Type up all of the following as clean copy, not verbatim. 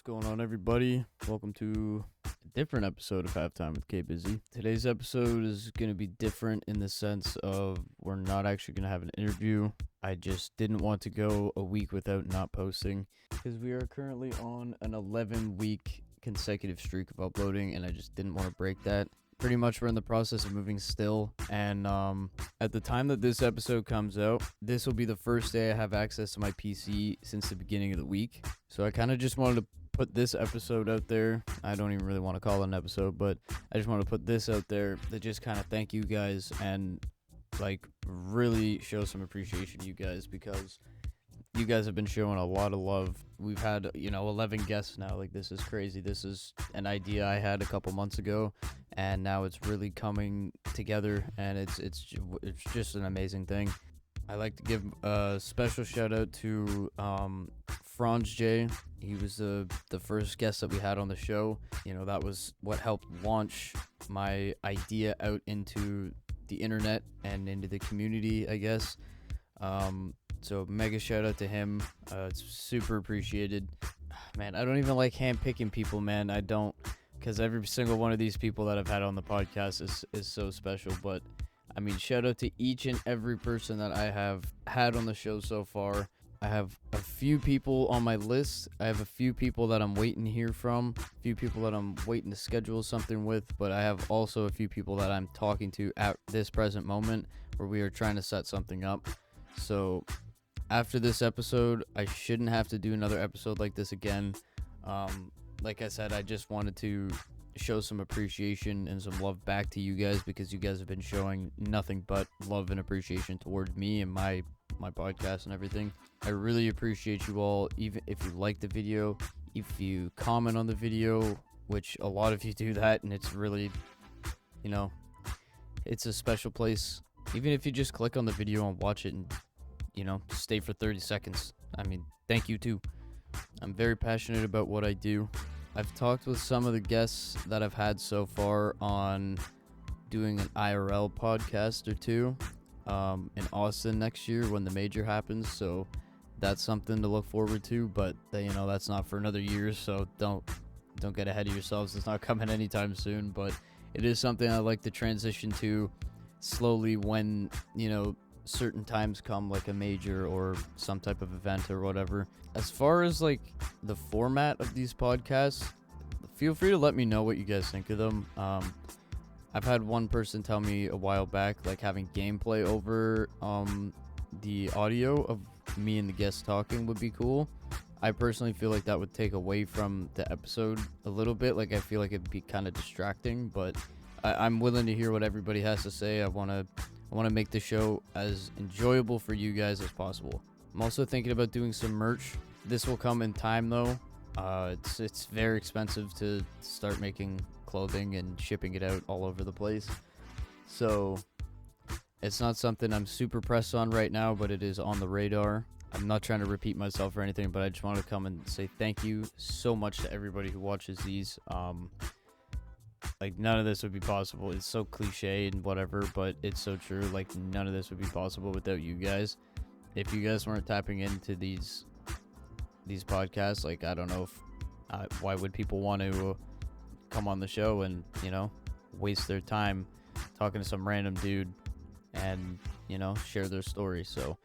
What's going on, everybody? Welcome to a different episode of Halftime with Bizzy. Today's episode is going to be different in the sense of we're not actually going to have an interview. I just didn't want to go a week without not posting because we are currently on an 11-week consecutive streak of uploading, and I just didn't want to break that. Pretty much we're in the process of moving still, and at the time that this episode comes out, this will be the first day I have access to my PC since the beginning of the week. So I kind of just wanted to put this episode out there. I don't even really want to call it an episode, but I just want to put this out there to just kind of thank you guys and like really show some appreciation to you guys, because you guys have been showing a lot of love. We've had 11 guests now. Like, this is crazy. This is an idea I had a couple months ago, and now it's really coming together, and it's just an amazing thing. I like to give a special shout out to Franz J. He was the first guest that we had on the show. That was what helped launch my idea out into the internet and into the community, I guess. So mega shout out to him. It's super appreciated. Man, I don't even like handpicking people, man. I don't, because every single one of these people that I've had on the podcast is so special. But I mean, shout out to each and every person that I have had on the show so far. I have a few people on my list. I have a few people that I'm waiting to hear from, a few people that I'm waiting to schedule something with, but I have also a few people that I'm talking to at this present moment where we are trying to set something up. So after this episode, I shouldn't have to do another episode like this again. Like I said, I just wanted to show some appreciation and some love back to you guys, because you guys have been showing nothing but love and appreciation toward me and my podcast and everything. I really appreciate you all, even if you like the video, if you comment on the video, which a lot of you do that, and it's really, it's a special place. Even if you just click on the video and watch it and stay for 30 seconds. I mean, thank you too. I'm very passionate about what I do. I've talked with some of the guests that I've had so far on doing an IRL podcast or two in Austin next year when the major happens. So that's something to look forward to, but that's not for another year. So don't get ahead of yourselves. It's not coming anytime soon, but it is something I like to transition to slowly when, certain times come, like a major or some type of event or whatever. As far as like the format of these podcasts, feel free to let me know what you guys think of them. I've had one person tell me a while back, like having gameplay over the audio of me and the guest talking would be cool. I personally feel like that would take away from the episode a little bit. Like, I feel like it'd be kind of distracting, but I'm willing to hear what everybody has to say. I want to make the show as enjoyable for you guys as possible. I'm also thinking about doing some merch. This will come in time, though. It's very expensive to start making clothing and shipping it out all over the place. So it's not something I'm super pressed on right now, but it is on the radar. I'm not trying to repeat myself or anything, but I just want to come and say thank you so much to everybody who watches these. Like, none of this would be possible. It's so cliche and whatever, but it's so true. Like, none of this would be possible without you guys. If you guys weren't tapping into these podcasts, like, I don't know if why would people want to come on the show and waste their time talking to some random dude and share their story. So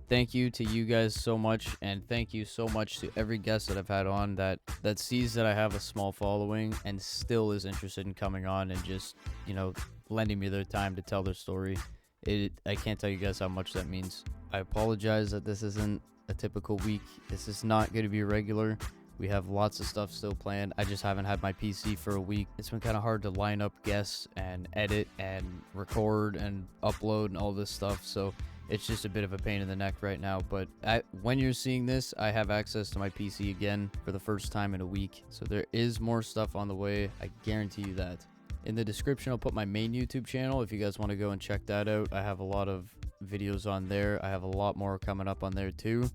thank you to you guys so much, and thank you so much to every guest that I've had on that sees that I have a small following and still is interested in coming on and just, lending me their time to tell their story. I can't tell you guys how much that means. I apologize that this isn't a typical week. This is not going to be regular. We have lots of stuff still planned. I just haven't had my PC for a week. It's been kind of hard to line up guests and edit and record and upload and all this stuff. So it's just a bit of a pain in the neck right now, but when you're seeing this, I have access to my PC again for the first time in a week. So there is more stuff on the way. I guarantee you that. In the description, I'll put my main YouTube channel if you guys want to go and check that out. I have a lot of videos on there. I have a lot more coming up on there too.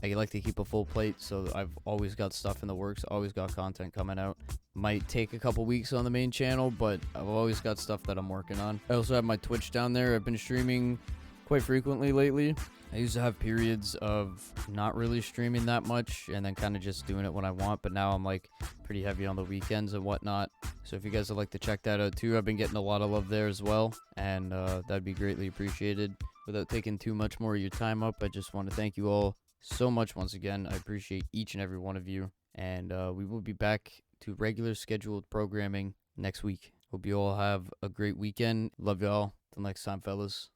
I like to keep a full plate, so I've always got stuff in the works, always got content coming out. Might take a couple weeks on the main channel, but I've always got stuff that I'm working on. I also have my Twitch down there. I've been streaming quite frequently lately. I used to have periods of not really streaming that much and then kind of just doing it when I want, but now I'm like pretty heavy on the weekends and whatnot. So if you guys would like to check that out too, I've been getting a lot of love there as well, and that'd be greatly appreciated. Without taking too much more of your time up, I just want to thank you all so much once again. I appreciate each and every one of you, and we will be back to regular scheduled programming next week. Hope you all have a great weekend. Love y'all. Till next time, fellas.